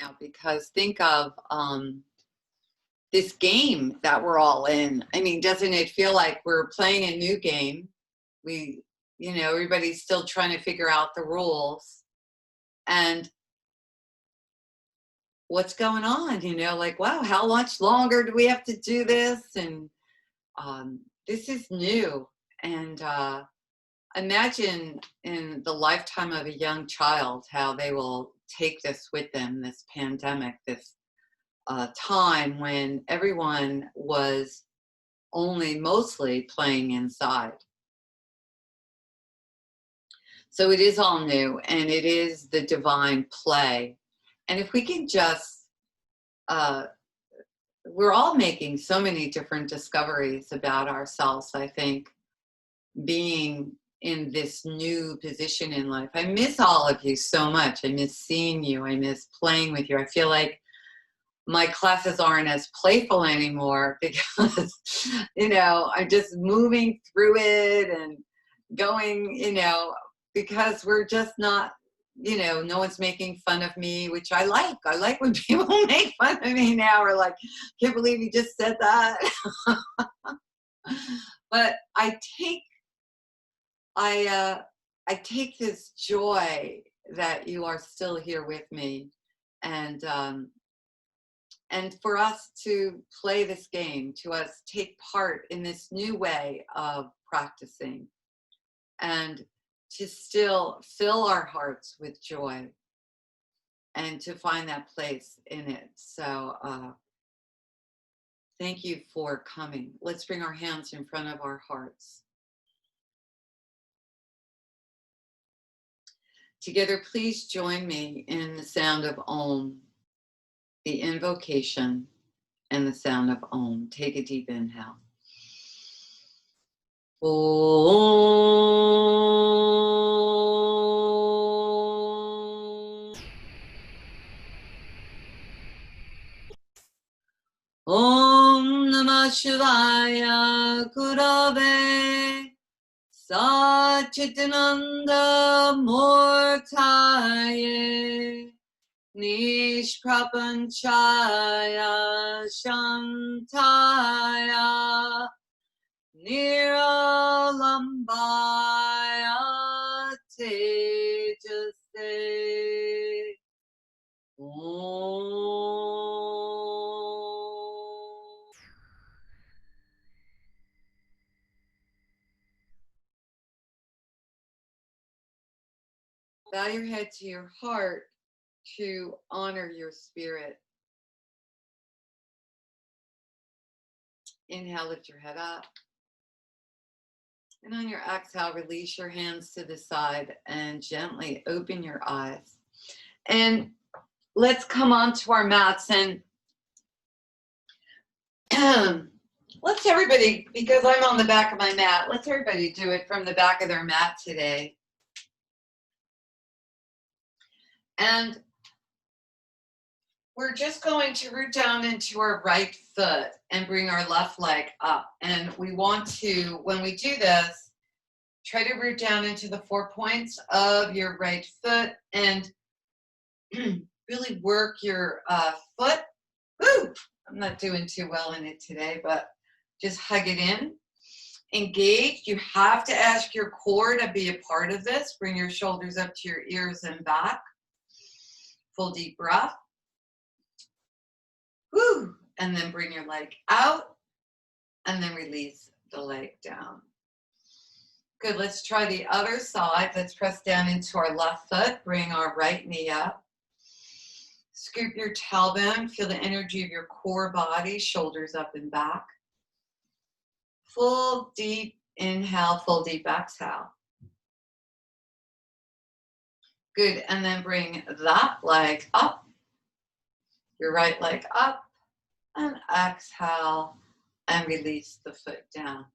now, because think of this game that we're all in. I mean, doesn't it feel like we're playing a new game? We, everybody's still trying to figure out the rules and what's going on, like, wow, how much longer do we have to do this? And this is new. And imagine in the lifetime of a young child how they will take this with them, this pandemic, this time when everyone was only mostly playing inside. So it is all new, and it is the divine play. And if we can just, we're all making so many different discoveries about ourselves, I think, being in this new position in life. I miss all of you so much. I miss seeing you. I miss playing with you. I feel like my classes aren't as playful anymore because, I'm just moving through it and going, because we're just not, no one's making fun of me, which I like. I like when people make fun of me now, or like, can't believe you just said that. But I take this joy that you are still here with me, and for us to play this game, to us take part in this new way of practicing, and to still fill our hearts with joy, and to find that place in it. So thank you for coming. Let's bring our hands in front of our hearts. Together, please join me in the sound of Om, the invocation, and the sound of Om. Take a deep inhale. Om. Om Namah Shivaya Gurave Satchitananda Murtaye Nishprapanchaya Shantaya Niralambaya Tejase. Bow your head to your heart to honor your spirit. Inhale, lift your head up. And on your exhale, release your hands to the side and gently open your eyes. And let's come onto our mats, and let's everybody, because I'm on the back of my mat, let's everybody do it from the back of their mat today. And we're just going to root down into our right foot and bring our left leg up. And we want to, when we do this, try to root down into the 4 points of your right foot and really work your foot. Woo! I'm not doing too well in it today, but just hug it in. Engage. You have to ask your core to be a part of this. Bring your shoulders up to your ears and back. Full deep breath. Woo! And then bring your leg out and then release the leg down. Good. Let's try the other side. Let's press down into our left foot. Bring our right knee up. Scoop your tailbone. Feel the energy of your core body, shoulders up and back. Full deep inhale, full deep exhale. Good. And then bring that leg up. Your right leg up. And exhale and release the foot down.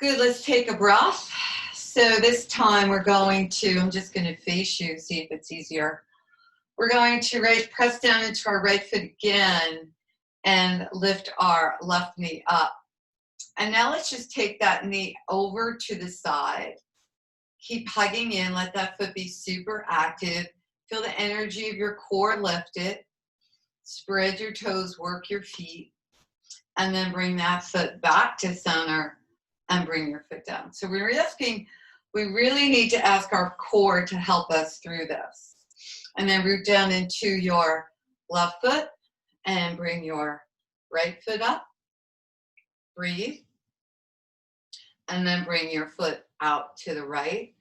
Good, let's take a breath. So this time we're going to, I'm just going to face you, see if it's easier. We're going to press down into our right foot again and lift our left knee up. And now let's just take that knee over to the side. Keep hugging in, let that foot be super active. Feel the energy of your core lift it. Spread your toes, work your feet, and then bring that foot back to center and bring your foot down. So we really need to ask our core to help us through this. And then root down into your left foot and bring your right foot up. Breathe. And then bring your foot out to the right.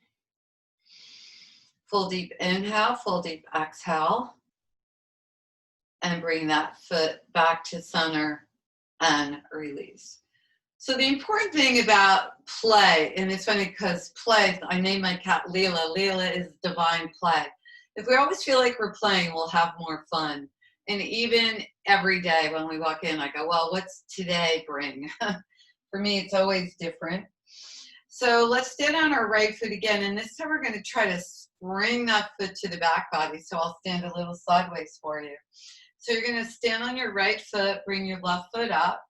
Full deep inhale, full deep exhale. And bring that foot back to center and release. So the important thing about play, and it's funny because play, I named my cat Leela. Leela is divine play. If we always feel like we're playing, we'll have more fun. And even every day when we walk in, I go, well, what's today bring? For me, it's always different. So let's stand on our right foot again. And this time we're going to try to spring that foot to the back body. So I'll stand a little sideways for you. So you're going to stand on your right foot, bring your left foot up.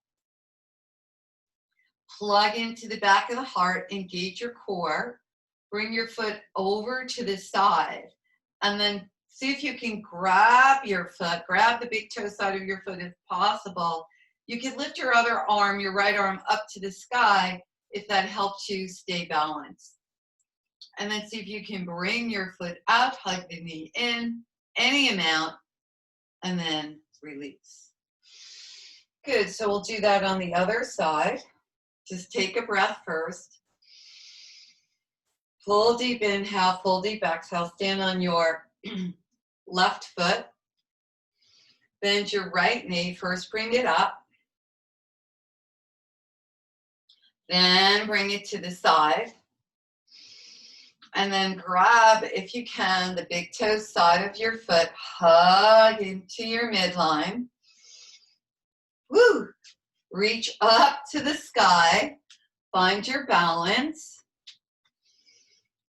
Plug into the back of the heart, engage your core. Bring your foot over to the side. And then see if you can grab your foot, grab the big toe side of your foot if possible. You can lift your other arm, your right arm, up to the sky if that helps you stay balanced. And then see if you can bring your foot out, hug the knee in, any amount, and then release. Good, so we'll do that on the other side. Just take a breath first. Full deep inhale, full deep exhale. Stand on your left foot. Bend your right knee. First bring it up. Then bring it to the side. And then grab, if you can, the big toe side of your foot. Hug into your midline. Woo! Reach up to the sky. Find your balance.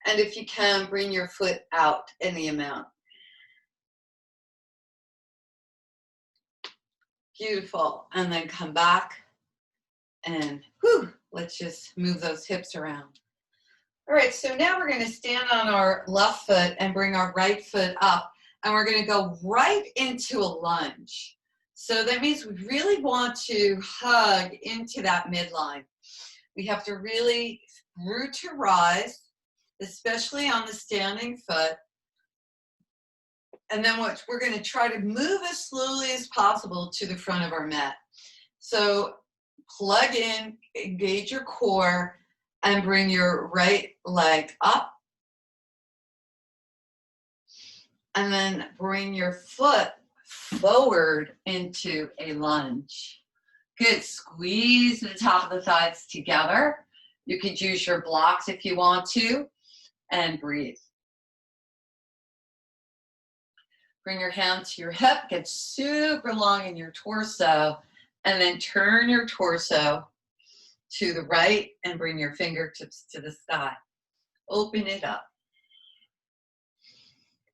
And if you can, bring your foot out any amount. Beautiful. And then come back. And whew, let's just move those hips around. All right, so now we're going to stand on our left foot and bring our right foot up. And we're going to go right into a lunge. So that means we really want to hug into that midline. We have to really root to rise, especially on the standing foot. And then what we're going to try to move as slowly as possible to the front of our mat. So plug in, engage your core, and bring your right leg up. And then bring your foot forward into a lunge. Good, squeeze the top of the thighs together. You could use your blocks if you want to, and breathe. Bring your hand to your hip, get super long in your torso, and then turn your torso to the right and bring your fingertips to the sky. Open it up.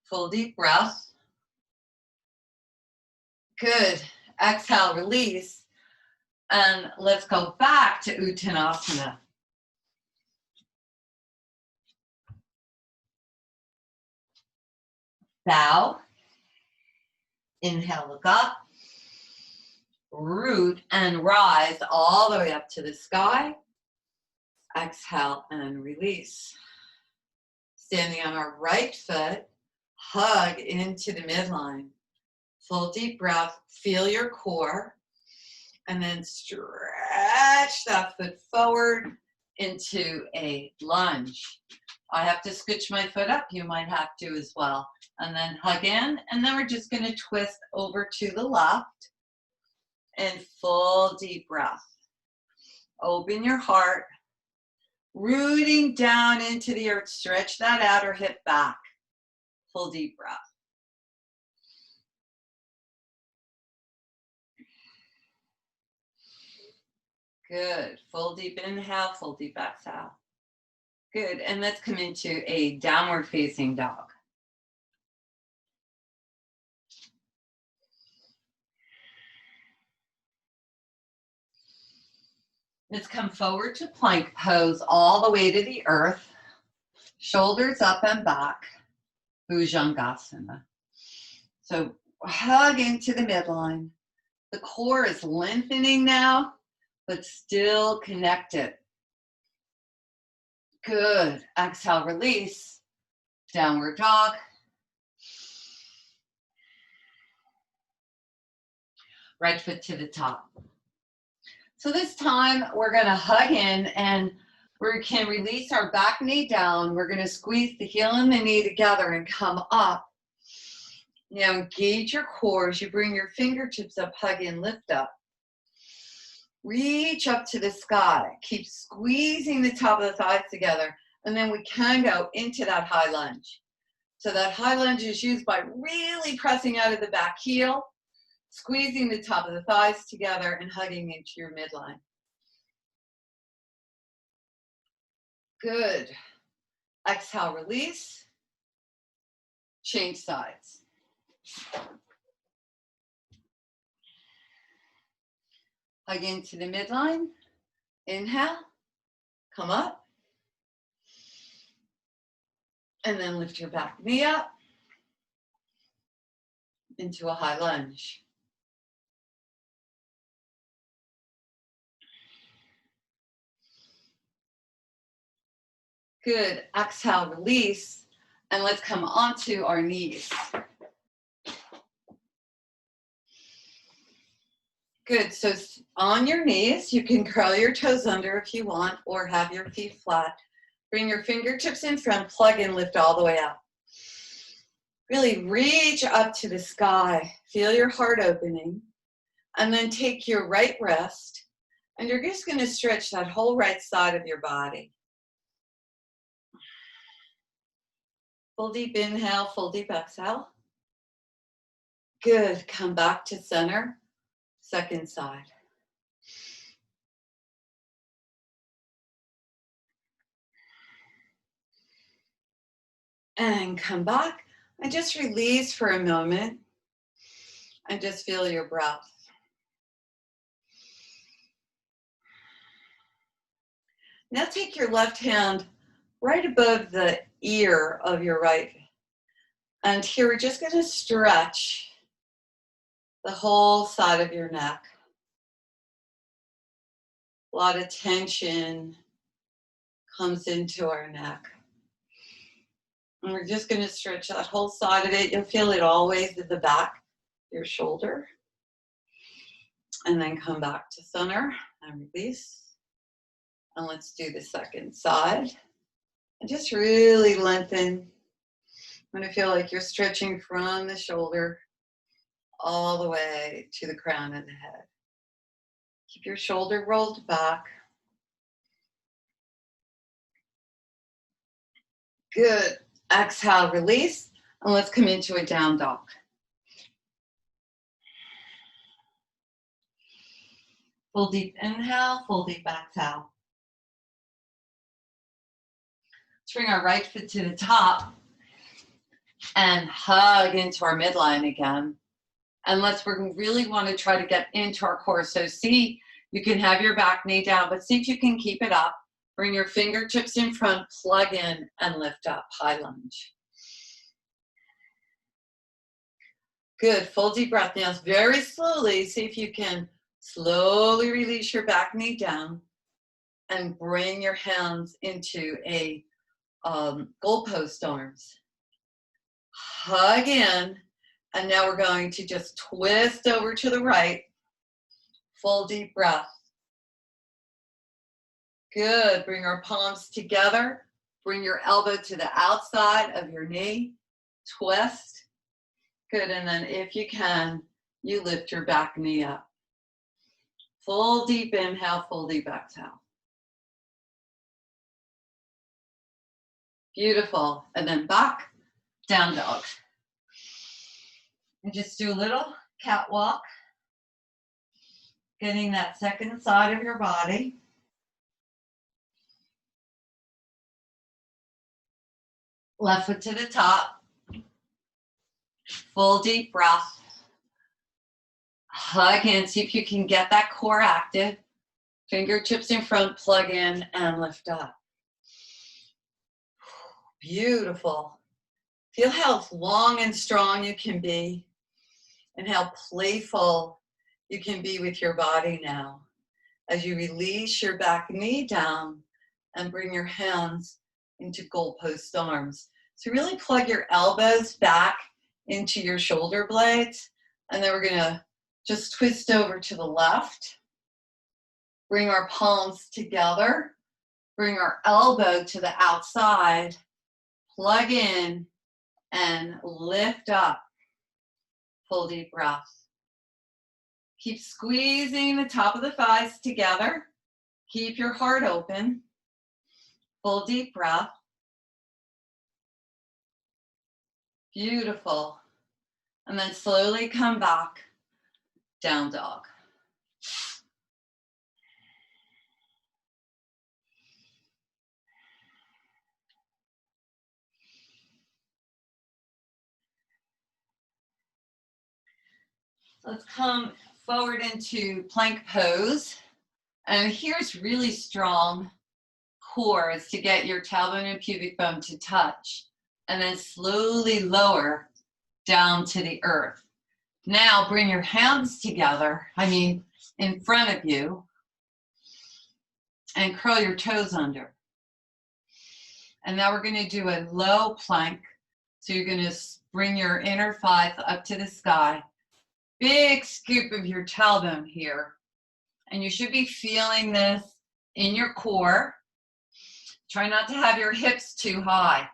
Full deep breath. Good. Exhale, release. And let's go back to Uttanasana. Bow. Inhale, look up. Root and rise all the way up to the sky. Exhale and release. Standing on our right foot, hug into the midline. Full deep breath, feel your core, and then stretch that foot forward into a lunge. I have to scooch my foot up, you might have to as well. And then hug in, and then we're just going to twist over to the left. And full deep breath. Open your heart, rooting down into the earth. Stretch that outer hip back. Full deep breath. Good. Full deep inhale, full deep exhale. Good. And let's come into a downward facing dog. Let's come forward to plank pose all the way to the earth. Shoulders up and back. Bhujangasana. So hug into the midline. The core is lengthening now, but still connected. Good. Exhale, release. Downward dog. Right foot to the top. So this time we're going to hug in and we can release our back knee down. We're going to squeeze the heel and the knee together and come up. Now engage your core as you bring your fingertips up, hug in, lift up. Reach up to the sky. Keep squeezing the top of the thighs together. And then we can go into that high lunge. So that high lunge is used by really pressing out of the back heel, squeezing the top of the thighs together and hugging into your midline. Good. Exhale, release. Change sides. Hug into the midline. Inhale. Come up. And then lift your back knee up into a high lunge. Good. Exhale, release. And let's come onto our knees. Good. So on your knees, you can curl your toes under if you want, or have your feet flat. Bring your fingertips in front, plug in, lift all the way up. Really reach up to the sky. Feel your heart opening. And then take your right wrist, and you're just going to stretch that whole right side of your body. Full deep inhale, full deep exhale. Good. Come back to center. Second side. And come back and just release for a moment and just feel your breath. Now take your left hand right above the ear of your right. And here we're just going to stretch the whole side of your neck. A lot of tension comes into our neck. And we're just going to stretch that whole side of it. You'll feel it always at the back of your shoulder. And then come back to center and release. And let's do the second side. And just really lengthen. I'm going to feel like you're stretching from the shoulder all the way to the crown of the head. Keep your shoulder rolled back. Good. Exhale, release. And let's come into a down dog. Full deep inhale, full deep exhale. Let's bring our right foot to the top and hug into our midline again. And we really want to try to get into our core. So see, you can have your back knee down, but see if you can keep it up. Bring your fingertips in front, plug in, and lift up, high lunge. Good, full deep breath. Now very slowly, see if you can slowly release your back knee down and bring your hands into a goalpost arms. Hug in, and now we're going to just twist over to the right. Full deep breath. Good. Bring our palms together. Bring your elbow to the outside of your knee. Twist. Good. And then if you can, you lift your back knee up. Full deep inhale, full deep exhale. Beautiful. And then back, down dog. And just do a little catwalk. Getting that second side of your body. Left foot to the top. Full deep breath. Hug in. See if you can get that core active. Fingertips in front, plug in, and lift up. Beautiful. Feel how long and strong you can be and how playful you can be with your body now as you release your back knee down and bring your hands into goalpost arms. So really plug your elbows back into your shoulder blades, and then we're gonna just twist over to the left. Bring our palms together, bring our elbow to the outside, plug in, and lift up. Full deep breath. Keep squeezing the top of the thighs together. Keep your heart open. Full deep breath. Beautiful. And then slowly come back, down dog. Let's come forward into plank pose. And here's really strong core is to get your tailbone and pubic bone to touch. And then slowly lower down to the earth. Now bring your hands together, in front of you, and curl your toes under. And now we're going to do a low plank. So you're going to bring your inner thighs up to the sky. Big scoop of your tailbone here. And you should be feeling this in your core. Try not to have your hips too high.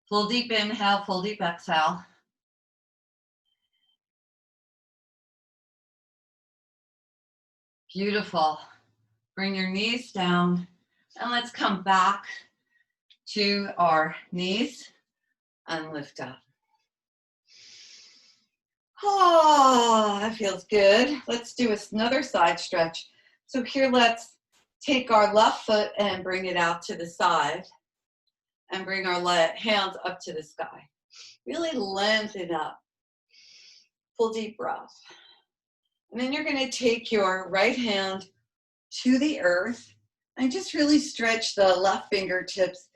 Full deep inhale, full deep exhale. Beautiful. Bring your knees down, and let's come back to our knees and lift up. Oh, that feels good. Let's do another side stretch. So here, let's take our left foot and bring it out to the side and bring our hands up to the sky. Really lengthen up. Full deep breath. And then you're going to take your right hand to the earth and just really stretch the left fingertips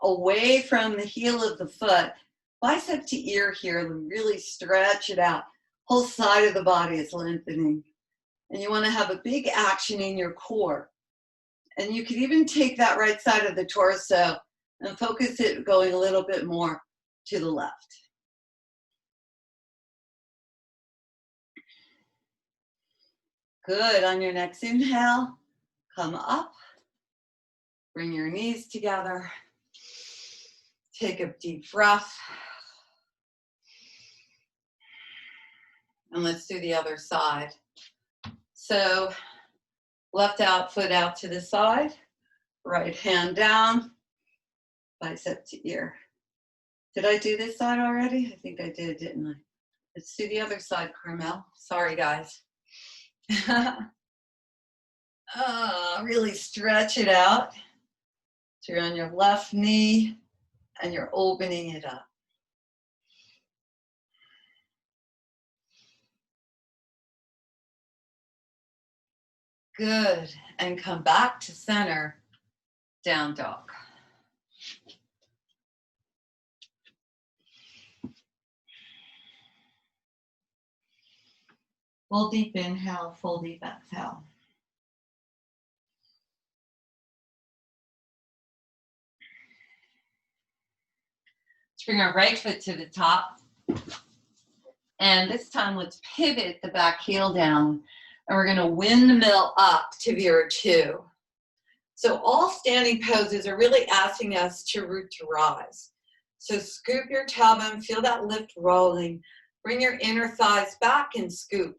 away from the heel of the foot, bicep to ear here, and really stretch it out. Whole side of the body is lengthening. And you want to have a big action in your core. And you could even take that right side of the torso and focus it going a little bit more to the left. Good. On your next inhale, come up. Bring your knees together. Take a deep breath. And let's do the other side. So left foot out to the side. Right hand down. Bicep to ear. Did I do this side already? I think I did, didn't I? Let's do the other side, Carmel. Sorry, guys. Really stretch it out. So you're on your left knee and you're opening it up. Good. And come back to center, down dog. Full deep inhale, full deep exhale. Let's bring our right foot to the top. And this time let's pivot the back heel down. And we're going to windmill up to Virya 2. So all standing poses are really asking us to root to rise. So scoop your tailbone, feel that lift rolling. Bring your inner thighs back and scoop.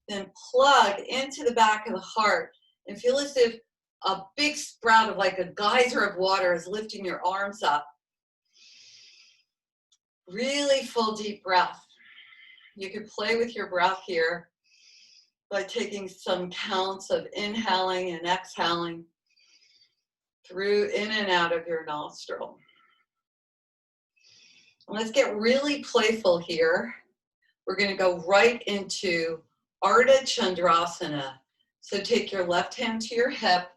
Then plug into the back of the heart and feel as if a big sprout of like a geyser of water is lifting your arms up. Really full deep breath. You can play with your breath here by taking some counts of inhaling and exhaling through in and out of your nostril. Let's get really playful here. We're going to go right into Ardha Chandrasana. So take your left hand to your hip,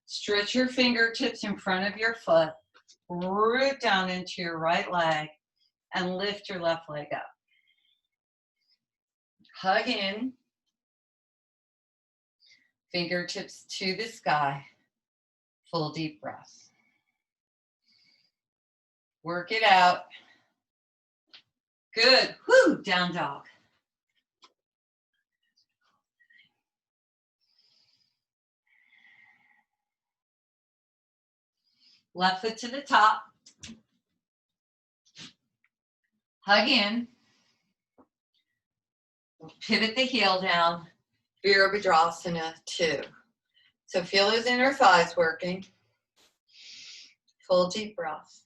Stretch your fingertips in front of your foot. Root down into your right leg and lift your left leg up. Hug in. Fingertips to the sky. Full deep breath. Work it out. Good. Whoo, down dog. Left foot to the top. Hug in. Pivot the heel down. Virabhadrasana 2. So feel those inner thighs working. Full deep breath.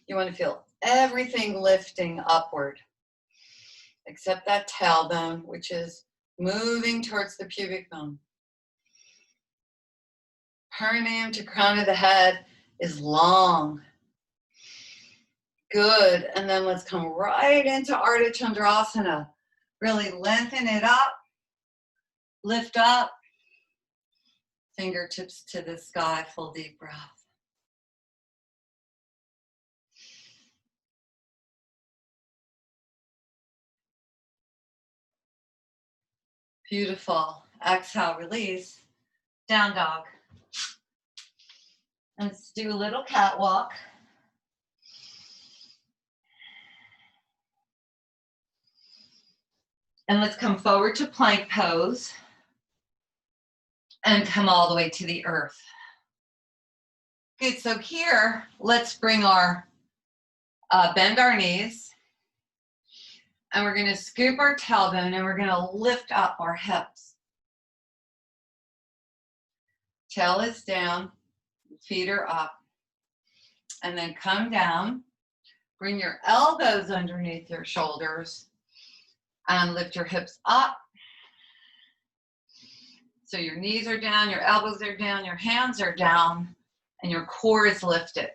You want to feel everything lifting upward, except that tailbone, which is moving towards the pubic bone. Perineum to crown of the head is long. Good. And then let's come right into Ardha Chandrasana. Really lengthen it up. Lift up. Fingertips to the sky. Full deep breath. Beautiful. Exhale, release. Down dog. And let's do a little catwalk. And let's come forward to plank pose. And come all the way to the earth. Good, so here, let's bring our, bend our knees. And we're gonna scoop our tailbone and we're gonna lift up our hips. Tail is down, feet are up. And then come down, bring your elbows underneath your shoulders and lift your hips up. So your knees are down, your elbows are down, your hands are down, and your core is lifted.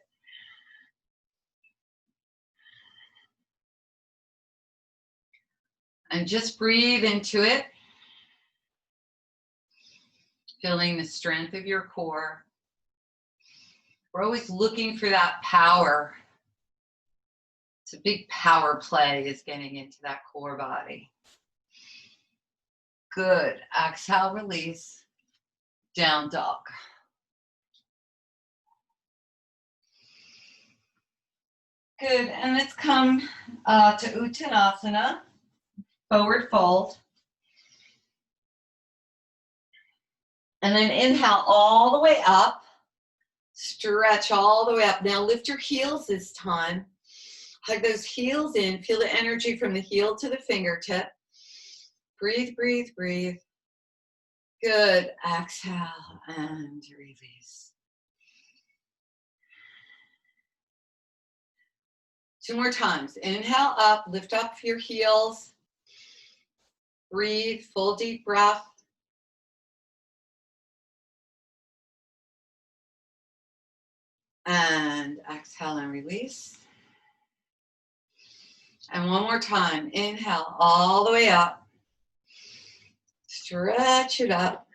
And just breathe into it, feeling the strength of your core. We're always looking for that power. It's a big power play is getting into that core body. Good. Exhale, release. Down dog. Good. And let's come to Uttanasana. Forward fold. And then inhale all the way up. Stretch all the way up. Now lift your heels this time. Hug those heels in. Feel the energy from the heel to the fingertip. Breathe, breathe, breathe. Good. Exhale and release. 2 more times. Inhale up. Lift up your heels. Breathe. Full deep breath. And exhale and release. And one more time. Inhale all the way up. Stretch it up.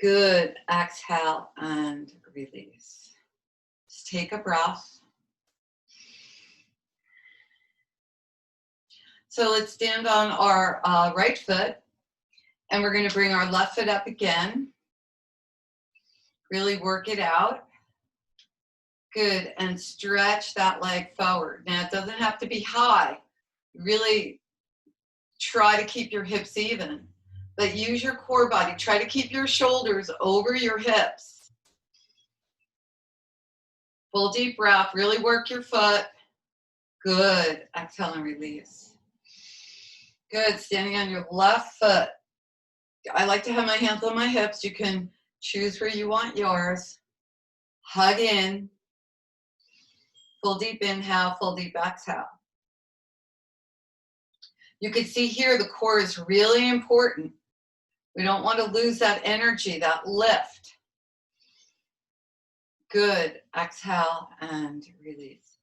Good. Exhale and release. Just take a breath. So let's stand on our right foot. And we're going to bring our left foot up again. Really work it out. Good. And stretch that leg forward. Now, it doesn't have to be high. Really try to keep your hips even. But use your core body. Try to keep your shoulders over your hips. Full deep breath. Really work your foot. Good. Exhale and release. Good. Standing on your left foot. I like to have my hands on my hips. You can choose where you want yours. Hug in. Full deep inhale, full deep exhale. You can see here the core is really important. We don't want to lose that energy, that lift. Good. Exhale and release.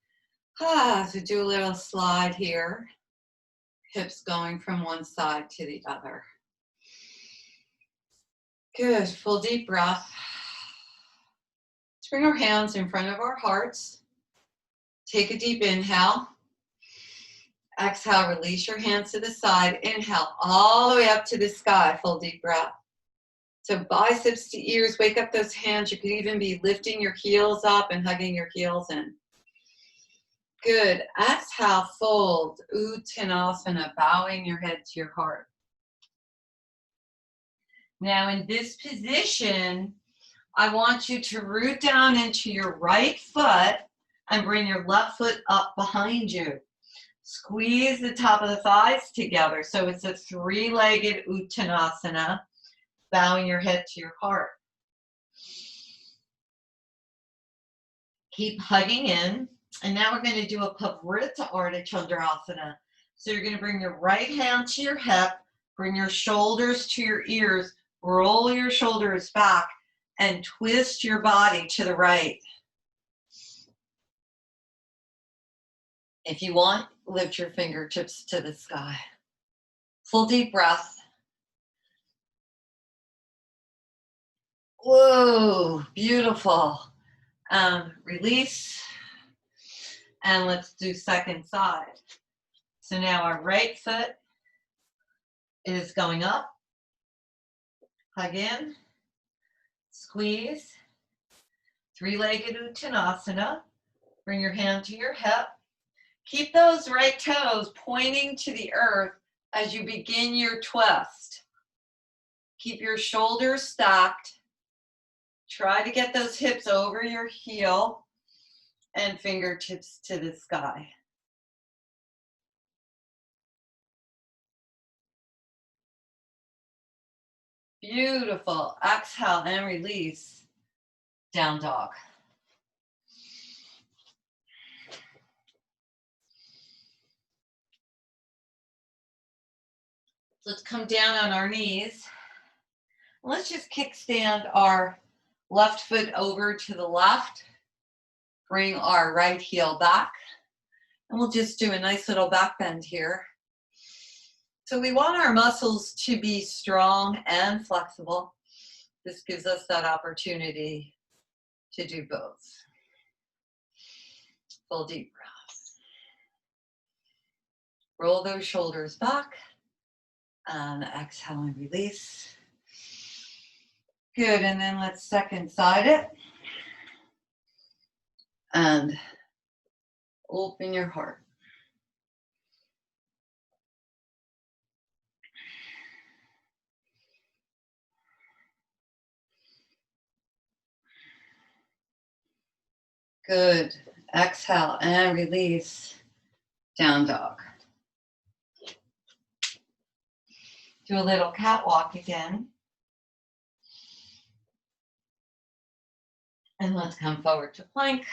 So do a little slide here. Hips going from one side to the other. Good, full deep breath. Let's bring our hands in front of our hearts. Take a deep inhale. Exhale, release your hands to the side. Inhale, all the way up to the sky, full deep breath. So biceps to ears, wake up those hands. You could even be lifting your heels up and hugging your heels in. Good. Exhale, fold. Uttanasana, bowing your head to your heart. Now in this position, I want you to root down into your right foot and bring your left foot up behind you. Squeeze the top of the thighs together. So it's a three-legged Uttanasana, bowing your head to your heart. Keep hugging in. And now we're going to do a Parivrtta Ardha Chandrasana. So you're going to bring your right hand to your hip, bring your shoulders to your ears, roll your shoulders back, and twist your body to the right. If you want, lift your fingertips to the sky. Full deep breath. Whoa, beautiful. Release. And let's do second side. So now our right foot is going up. Hug in. Squeeze. Three-legged Uttanasana. Bring your hand to your hip. Keep those right toes pointing to the earth as you begin your twist. Keep your shoulders stacked. Try to get those hips over your heel and fingertips to the sky. Beautiful. Exhale and release. Down dog. Let's come down on our knees. Let's just kickstand our left foot over to the left. Bring our right heel back. And we'll just do a nice little back bend here. So we want our muscles to be strong and flexible. This gives us that opportunity to do both. Full deep breath. Roll those shoulders back. And exhale and release. Good, and then let's second side it. And open your heart. Good. Exhale and release. Down dog. Do a little catwalk again. And let's come forward to plank.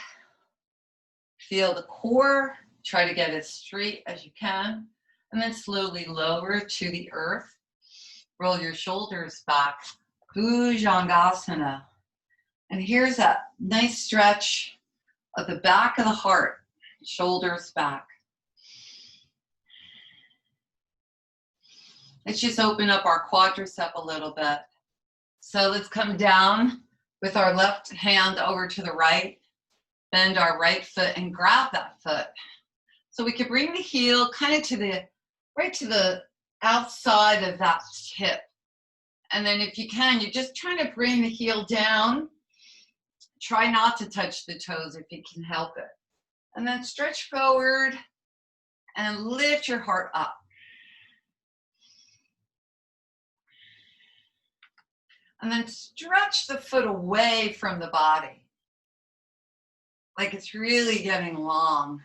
Feel the core. Try to get as straight as you can. And then slowly lower to the earth. Roll your shoulders back. Bhujangasana. And here's that nice stretch of the back of the heart. Shoulders back. Let's just open up our quadricep a little bit. So let's come down with our left hand over to the right. Bend our right foot and grab that foot. So we could bring the heel kind of to the, right to the outside of that hip. And then if you can, you're just trying to bring the heel down. Try not to touch the toes if you can help it. And then stretch forward and lift your heart up. And then stretch the foot away from the body. Like it's really getting long,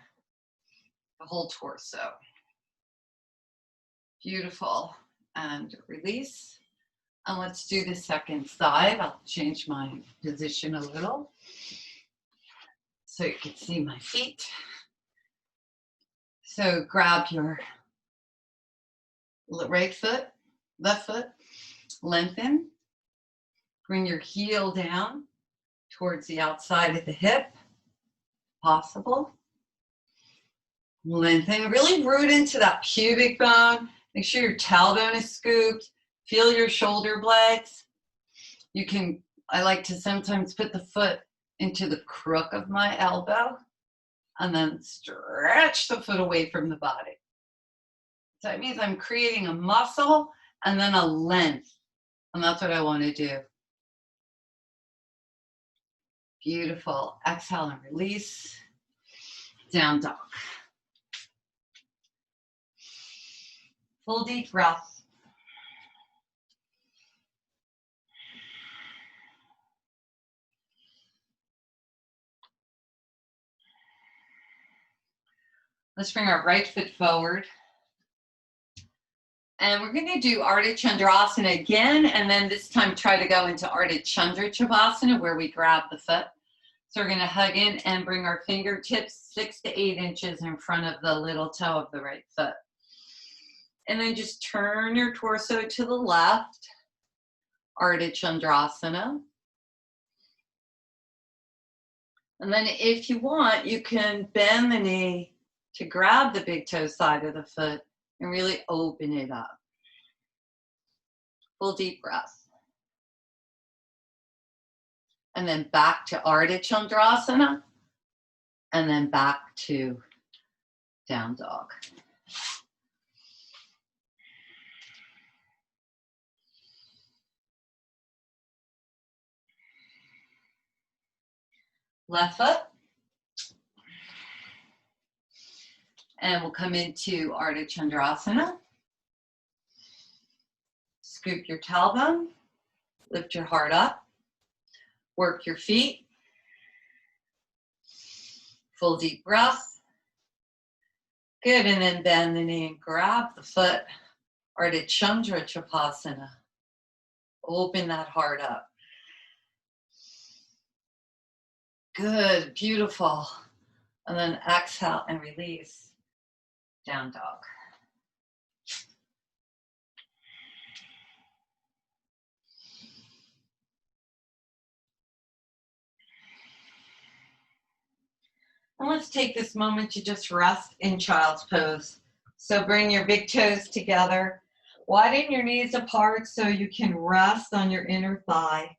the whole torso. Beautiful. And release. And let's do the second side. I'll change my position a little so you can see my feet. So grab your right foot, left foot, lengthen. Bring your heel down towards the outside of the hip, possible. Lengthen, really root into that pubic bone. Make sure your tailbone is scooped. Feel your shoulder blades. You can, I like to sometimes put the foot into the crook of my elbow and then stretch the foot away from the body. So that means I'm creating a muscle and then a length. And that's what I want to do. Beautiful. Exhale and release. Down dog. Full deep breath. Let's bring our right foot forward. And we're going to do Ardha Chandrasana again, and then this time try to go into Ardha Chandra Shavasana where we grab the foot. So we're going to hug in and bring our fingertips 6 to 8 inches in front of the little toe of the right foot. And then just turn your torso to the left, Ardha Chandrasana. And then if you want, you can bend the knee to grab the big toe side of the foot and really open it up. Full deep breath. And then back to Ardha Chandrasana. And then back to down dog. Left foot. And we'll come into Ardha Chandrasana. Scoop your tailbone. Lift your heart up. Work your feet. Full deep breath. Good, and then bend the knee and grab the foot. Ardha Chandra Shavasana. Open that heart up. Good, beautiful. And then exhale and release. Down dog. And let's take this moment to just rest in child's pose. So bring your big toes together. Widen your knees apart so you can rest on your inner thigh.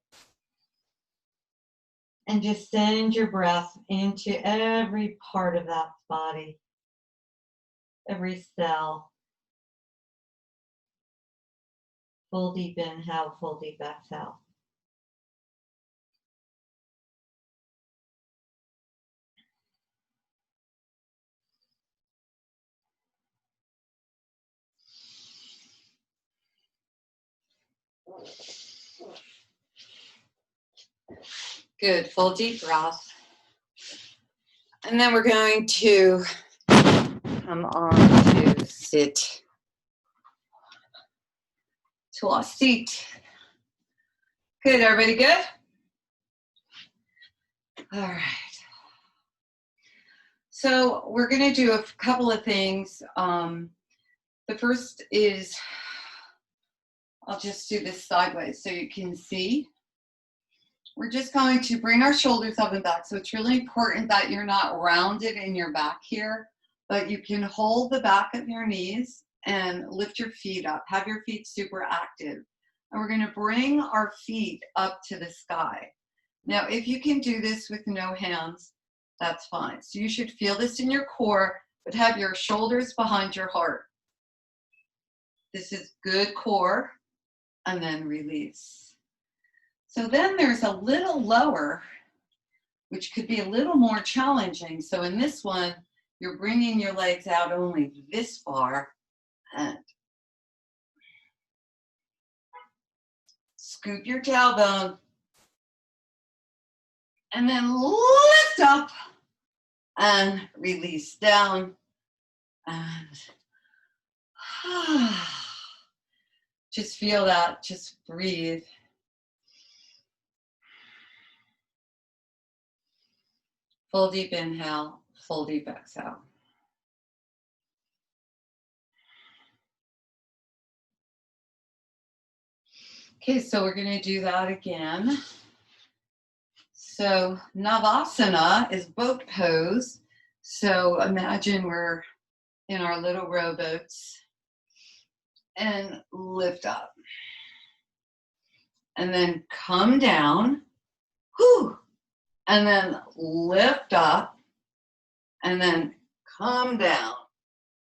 And just send your breath into every part of that body. Every cell. Full deep inhale, full deep exhale. Good, full deep breath. And then we're going to come on to sit to our seat. Good, everybody good? All right. So we're going to do a couple of things. The first is, I'll just do this sideways so you can see. We're just going to bring our shoulders up and back. So it's really important that you're not rounded in your back here, but you can hold the back of your knees and lift your feet up. Have your feet super active. And we're going to bring our feet up to the sky. Now, if you can do this with no hands, that's fine. So you should feel this in your core, but have your shoulders behind your heart. This is good core, and then release. So then there's a little lower, which could be a little more challenging. So in this one, you're bringing your legs out only this far, and scoop your tailbone, and then lift up and release down, and just feel that, just breathe. Full deep inhale, full deep exhale. Okay, so we're going to do that again. So Navasana is boat pose. So imagine we're in our little rowboats and lift up. And then come down, whew, and then lift up, and then come down,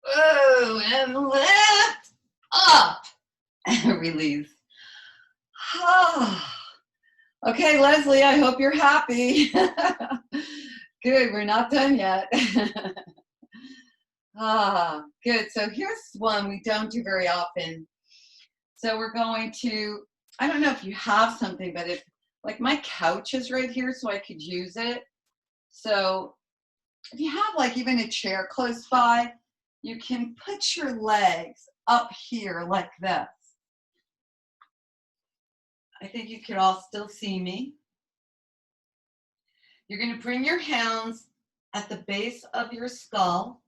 whoa, and lift up, and release. Okay, Leslie, I hope you're happy. Good, we're not done yet. Good. So here's one we don't do very often. So we're going to, I don't know if you have something, but if, like my couch is right here, so I could use it. So if you have like even a chair close by, you can put your legs up here like this. I think you could all still see me. You're going to bring your hands at the base of your skull.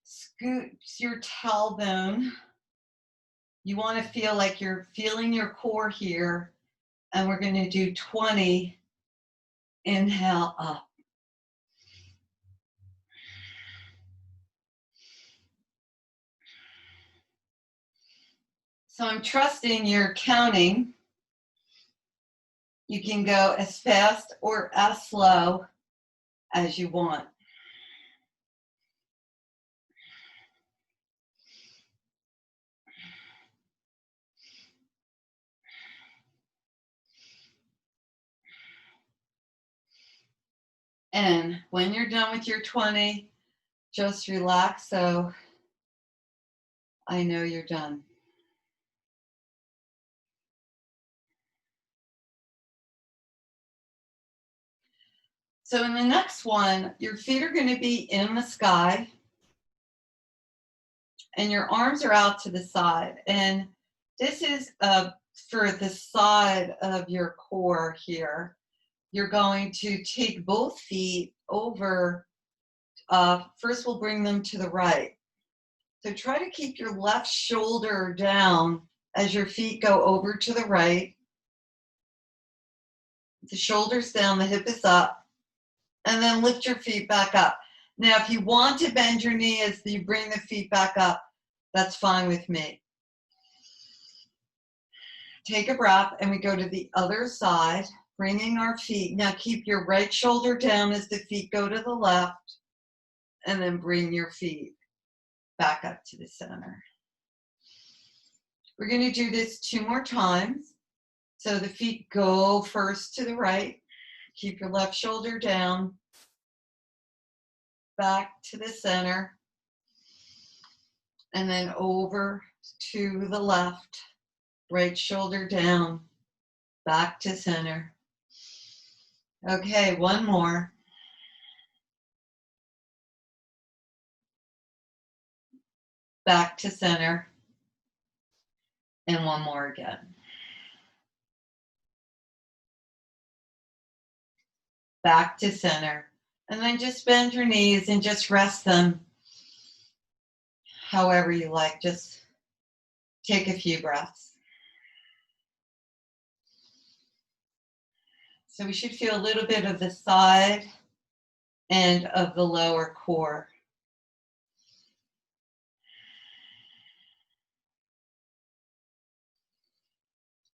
Scoot your tailbone. You want to feel like you're feeling your core here. And we're going to do 20. Inhale up. So I'm trusting you're counting. You can go as fast or as slow as you want. And when you're done with your 20, just relax so I know you're done. So in the next one, your feet are going to be in the sky and your arms are out to the side. And this is for the side of your core here. You're going to take both feet over. First, we'll bring them to the right. So try to keep your left shoulder down as your feet go over to the right. The shoulder's down, the hip is up. And then lift your feet back up. Now, if you want to bend your knee as you bring the feet back up, that's fine with me. Take a breath, and we go to the other side, bringing our feet. Now, keep your right shoulder down as the feet go to the left, and then bring your feet back up to the center. We're going to do this 2 more times. So the feet go first to the right. Keep your left shoulder down. Back to the center. And then over to the left. Right shoulder down. Back to center. Okay, one more. Back to center. And one more again. Back to center. And then just bend your knees and just rest them however you like. Just take a few breaths. So we should feel a little bit of the side and of the lower core.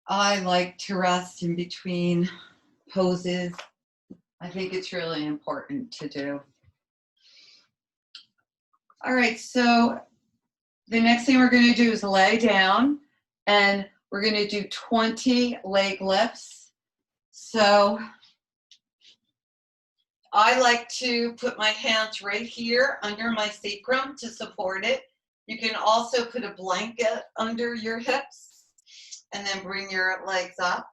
I like to rest in between poses. I think it's really important to do. All right, so the next thing we're going to do is lay down, and we're going to do 20 leg lifts. So I like to put my hands right here under my sacrum to support it. You can also put a blanket under your hips and then bring your legs up.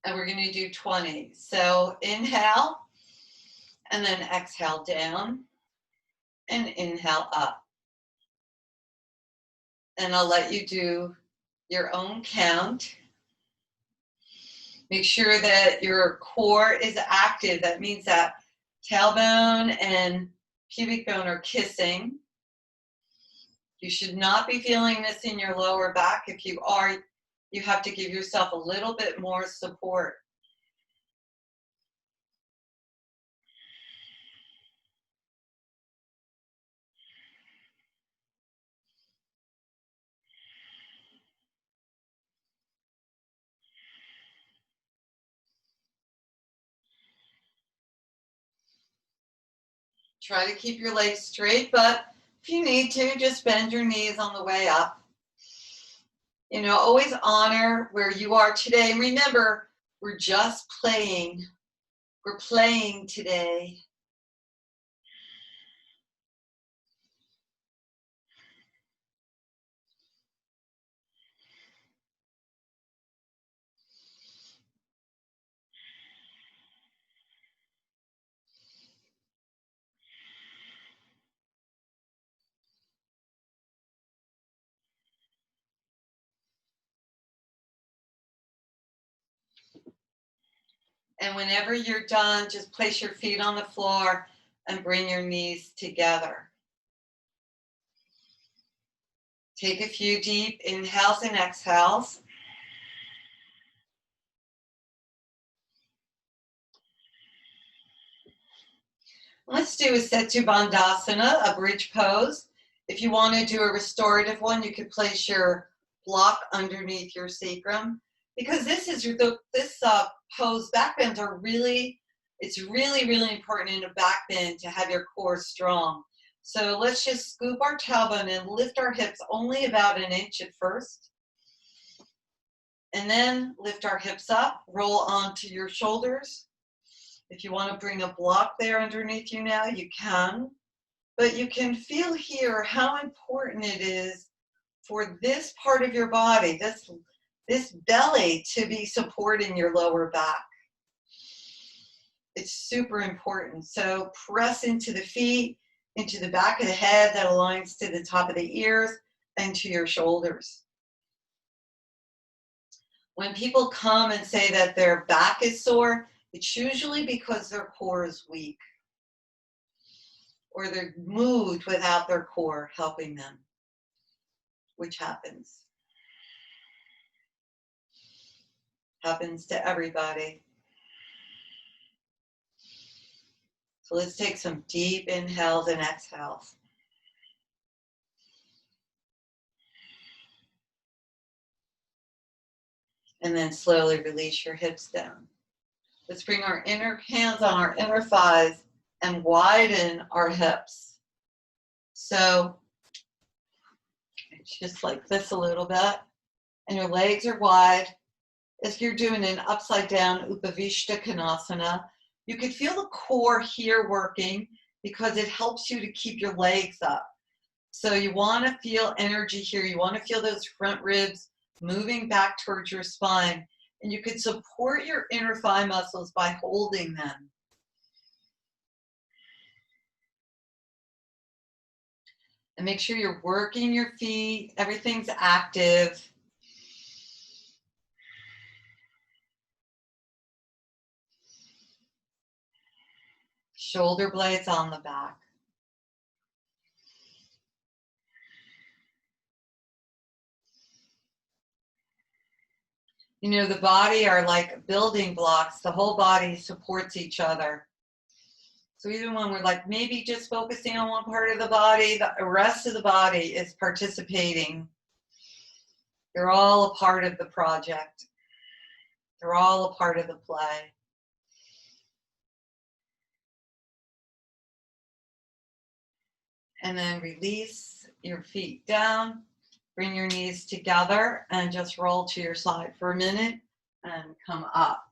And we're going to do 20. So inhale, and then exhale down, and inhale up. And I'll let you do your own count. Make sure that your core is active. That means that tailbone and pubic bone are kissing. You should not be feeling this in your lower back. If you are, you have to give yourself a little bit more support. Try to keep your legs straight, but if you need to, just bend your knees on the way up. You know, always honor where you are today. And remember, we're just playing. We're playing today. And whenever you're done, just place your feet on the floor and bring your knees together. Take a few deep inhales and exhales. Let's do a Setu Bandhasana, a bridge pose. If you want to do a restorative one, you could place your block underneath your sacrum. Because this pose, back bends are really, it's really important in a back bend to have your core strong. So let's just scoop our tailbone and lift our hips only about an inch at first. And then lift our hips up, roll onto your shoulders. If you want to bring a block there underneath you now, you can. But you can feel here how important it is for this part of your body, this belly, to be supporting your lower back. It's super important. So press into the feet, into the back of the head that aligns to the top of the ears and to your shoulders. When people come and say that their back is sore, it's usually because their core is weak or they're moved without their core helping them, which happens. Happens to everybody. So let's take some deep inhales and exhales. And then slowly release your hips down. Let's bring our hands on our inner thighs and widen our hips. So it's just like this a little bit. And your legs are wide. As you're doing an upside down Upavishta Konasana, you could feel the core here working because it helps you to keep your legs up. So you want to feel energy here. You want to feel those front ribs moving back towards your spine. And you could support your inner thigh muscles by holding them. And make sure you're working your feet. Everything's active. Shoulder blades on the back. You know, the body are like building blocks. The whole body supports each other. So even when we're like maybe just focusing on one part of the body, the rest of the body is participating. They're all a part of the project. They're all a part of the play. And then release your feet down. Bring your knees together and just roll to your side for a minute and come up.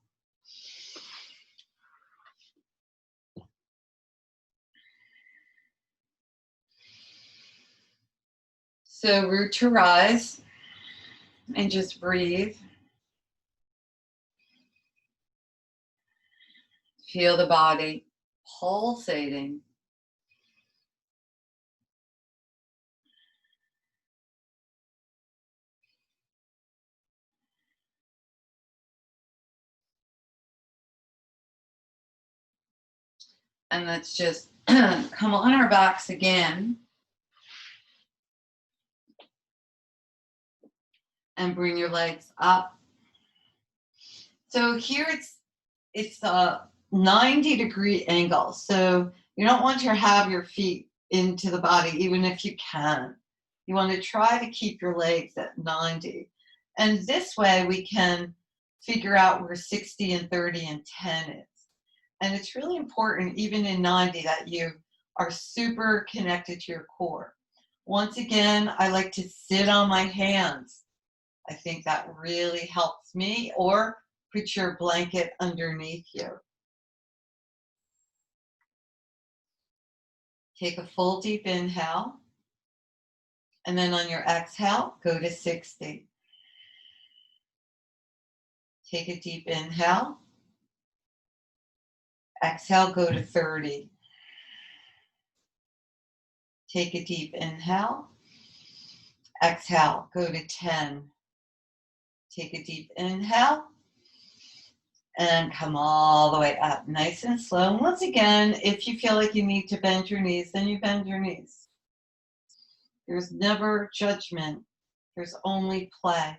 So root to rise and just breathe. Feel the body pulsating. And let's just come on our backs again. And bring your legs up. So here it's a 90-degree angle. So you don't want to have your feet into the body, even if you can. You want to try to keep your legs at 90. And this way we can figure out where 60 and 30 and 10 is. And it's really important, even in 90, that you are super connected to your core. Once again, I like to sit on my hands. I think that really helps me, or put your blanket underneath you. Take a full deep inhale, and then on your exhale, go to 60. Take a deep inhale. Exhale, go to 30. Take a deep inhale. Exhale, go to 10. Take a deep inhale. And come all the way up, nice and slow. And once again, if you feel like you need to bend your knees, then you bend your knees. There's never judgment. There's only play.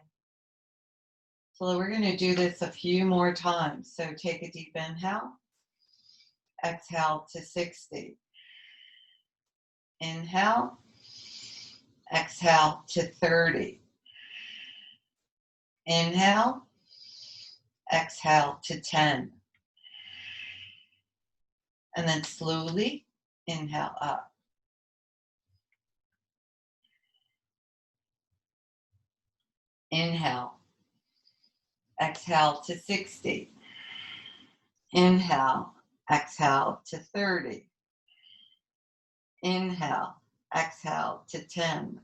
So we're going to do this a few more times. So take a deep inhale. Exhale to 60. Inhale. Exhale to 30. Inhale. Exhale to 10. And then slowly inhale up. Inhale. Exhale to 60. Inhale. Exhale to 30. Inhale. Exhale to 10.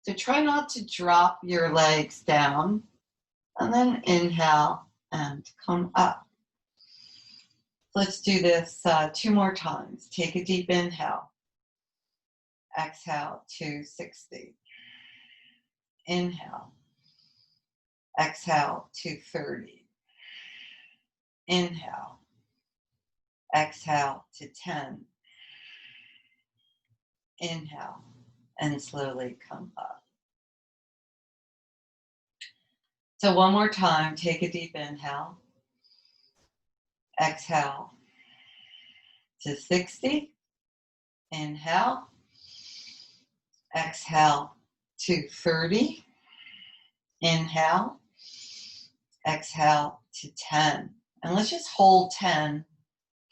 So try not to drop your legs down. And then inhale and come up. Let's do this 2 more times. Take a deep inhale. Exhale to 60. Inhale. Exhale to 30. Inhale. Exhale to 10. Inhale and slowly come up. So one more time, take a deep inhale. Exhale to 60. Inhale. Exhale to 30. Inhale. Exhale to 10. And let's just hold 10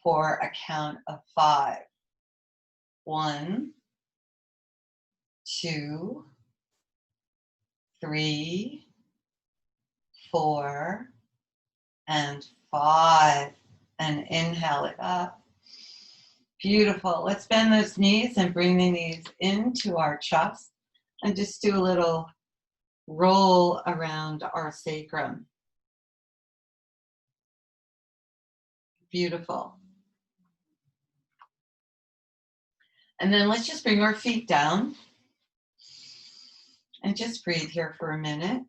for a count of 5. 1, 2, 3, 4, and 5. And inhale it up. Beautiful. Let's bend those knees and bring the knees into our chest and just do a little roll around our sacrum. Beautiful. And then let's just bring our feet down and just breathe here for a minute.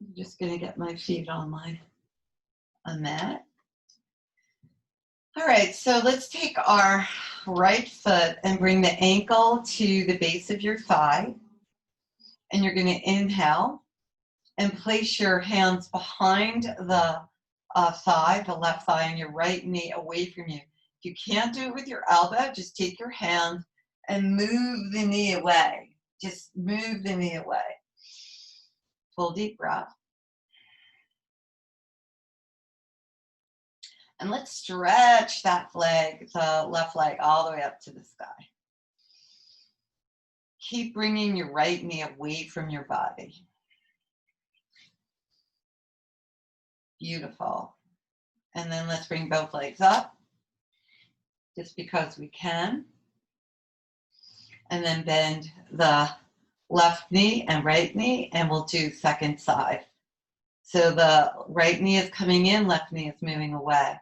I'm just going to get my feet on a mat. All right, so let's take our right foot and bring the ankle to the base of your thigh. And you're going to inhale and place your hands behind the thigh, the left thigh, and your right knee away from you. If you can't do it with your elbow, just take your hand and move the knee away. Just move the knee away. Full deep breath. And let's stretch that leg, the left leg, all the way up to the sky. Keep bringing your right knee away from your body. Beautiful. And then let's bring both legs up, just because we can. And then bend the left knee and right knee, and we'll do second side. So the right knee is coming in, left knee is moving away.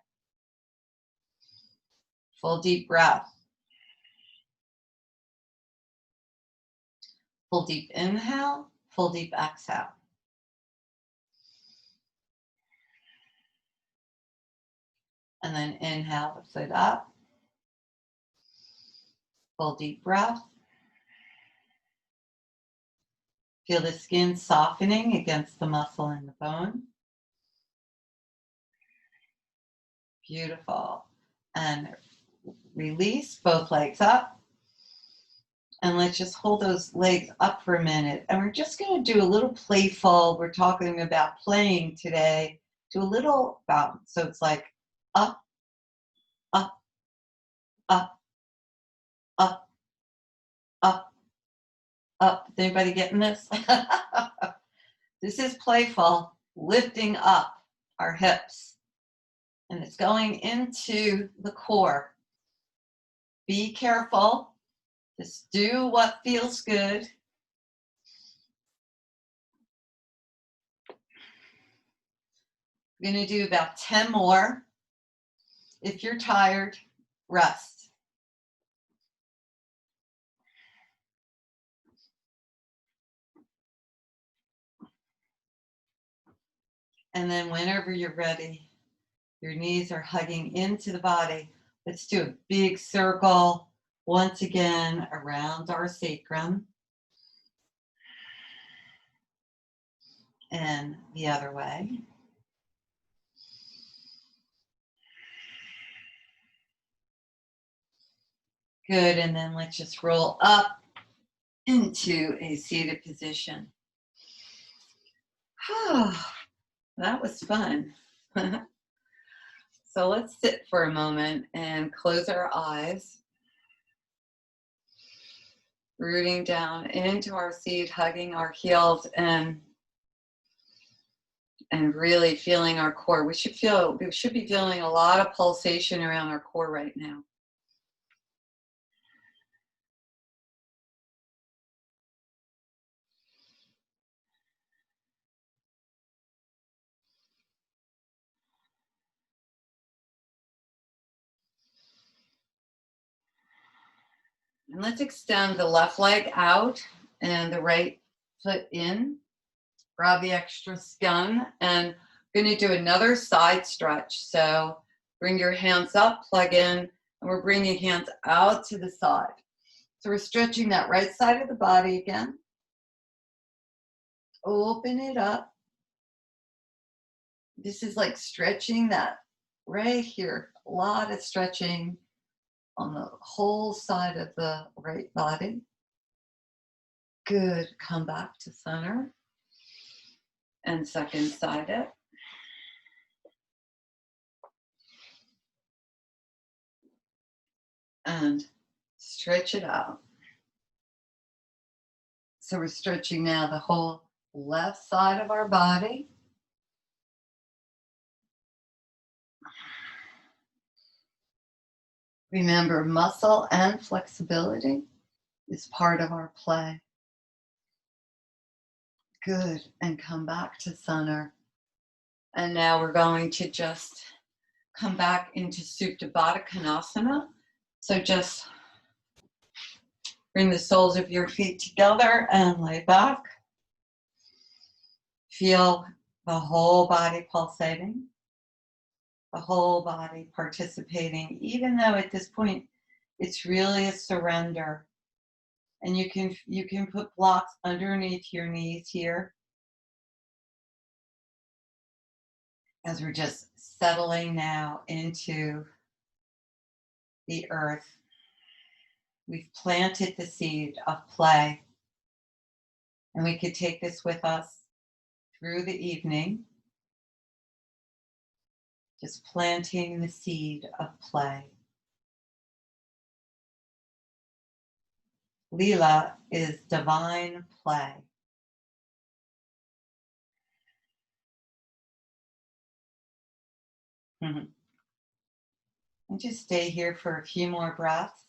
Full deep breath. Full deep inhale, full deep exhale. And then inhale, lift it up. Full deep breath. Feel the skin softening against the muscle and the bone. Beautiful. And release both legs up. And let's just hold those legs up for a minute. And we're just going to do a little playful, we're talking about playing today, do a little bounce. So it's like up, up, up, up, up, up. Is anybody getting this? This is playful, lifting up our hips. And it's going into the core. Be careful. Just do what feels good. We're going to do about 10 more. If you're tired, rest. And then whenever you're ready, your knees are hugging into the body. Let's do a big circle once again around our sacrum. And the other way. Good, and then let's just roll up into a seated position. That was fun. So let's sit for a moment and close our eyes. Rooting down into our seat, hugging our heels and really feeling our core. We should be feeling a lot of pulsation around our core right now. And let's extend the left leg out and the right foot in. Grab the extra skin, and we're going to do another side stretch. So bring your hands up, plug in, and we're bringing hands out to the side. So we're stretching that right side of the body again. Open it up. This is like stretching that right here. A lot of stretching on the whole side of the right body. Good. Come back to center. And second side it. And stretch it out. So we're stretching now the whole left side of our body. Remember, muscle and flexibility is part of our play. Good. And come back to center. And now we're going to just come back into Supta Baddha Konasana. So just bring the soles of your feet together and lay back. Feel the whole body pulsating, the whole body participating, even though at this point it's really a surrender. And you can put blocks underneath your knees here as we're just settling now into the earth. We've planted the seed of play, and we could take this with us through the evening, just planting the seed of play. Leela is divine play. And just stay here for a few more breaths.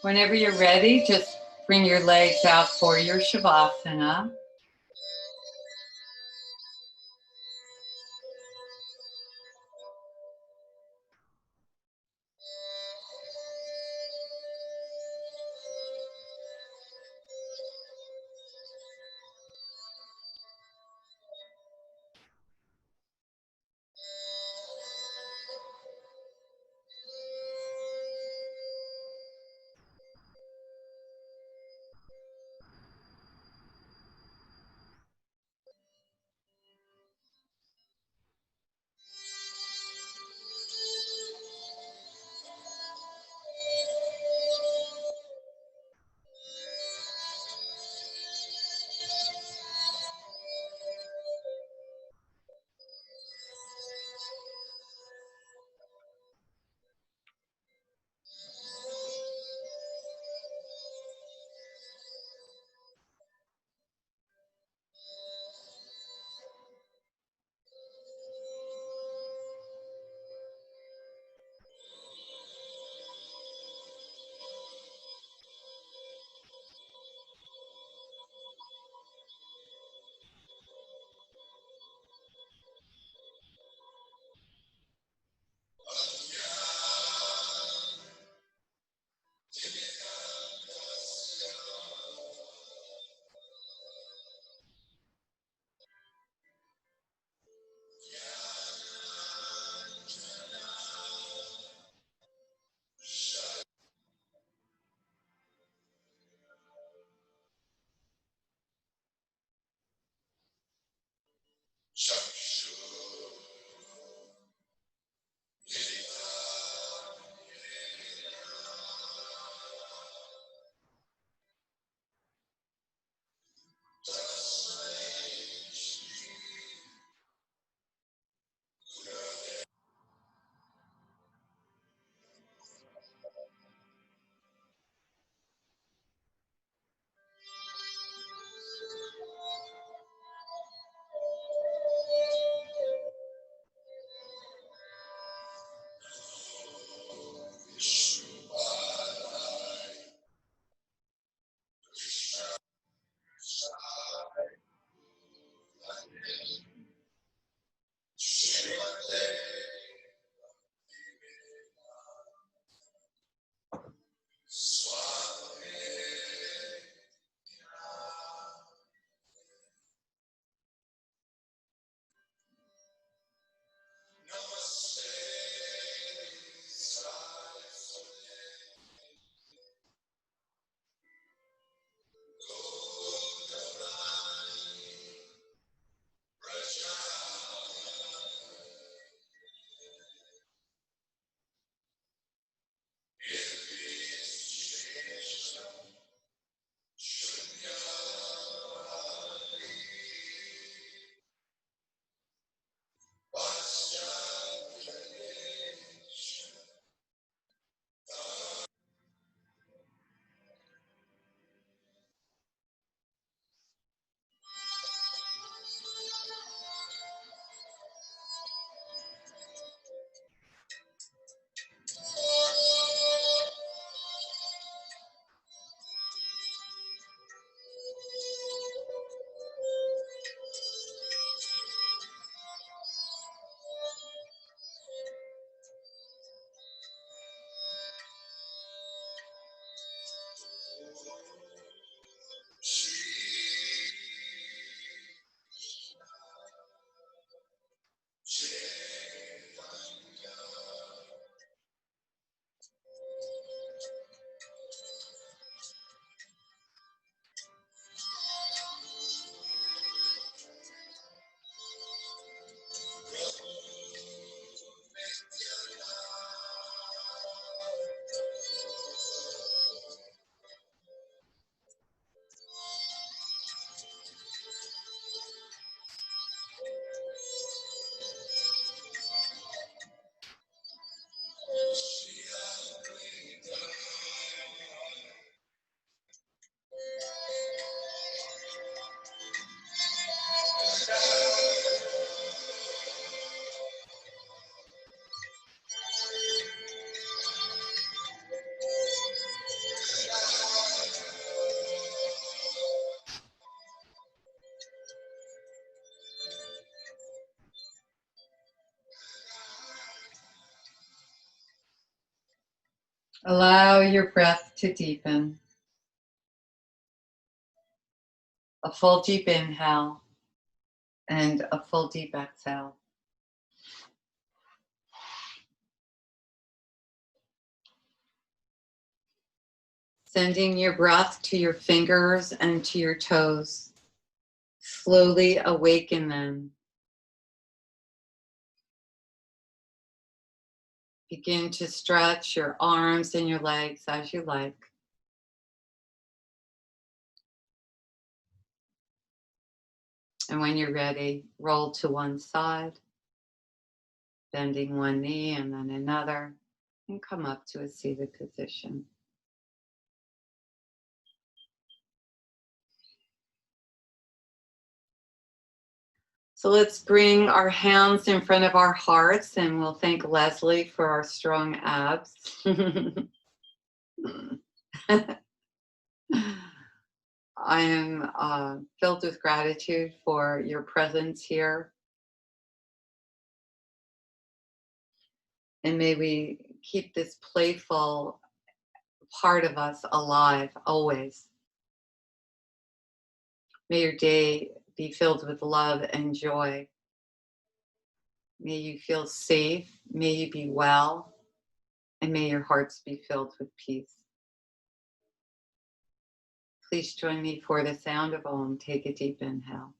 Whenever you're ready, just bring your legs out for your Shavasana. Allow your breath to deepen. A full deep inhale and a full deep exhale. Sending your breath to your fingers and to your toes. Slowly awaken them. Begin to stretch your arms and your legs as you like. And when you're ready, roll to one side, bending one knee and then another, and come up to a seated position. So let's bring our hands in front of our hearts and we'll thank Leslie for our strong abs. I am filled with gratitude for your presence here. And may we keep this playful part of us alive always. May your day be filled with love and joy. May you feel safe. May you be well. And may your hearts be filled with peace. Please join me for the sound of Om. Take a deep inhale.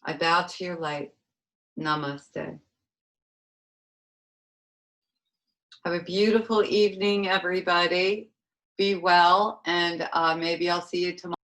I bow to your light. Namaste. Have a beautiful evening, everybody. Be well, and maybe I'll see you tomorrow.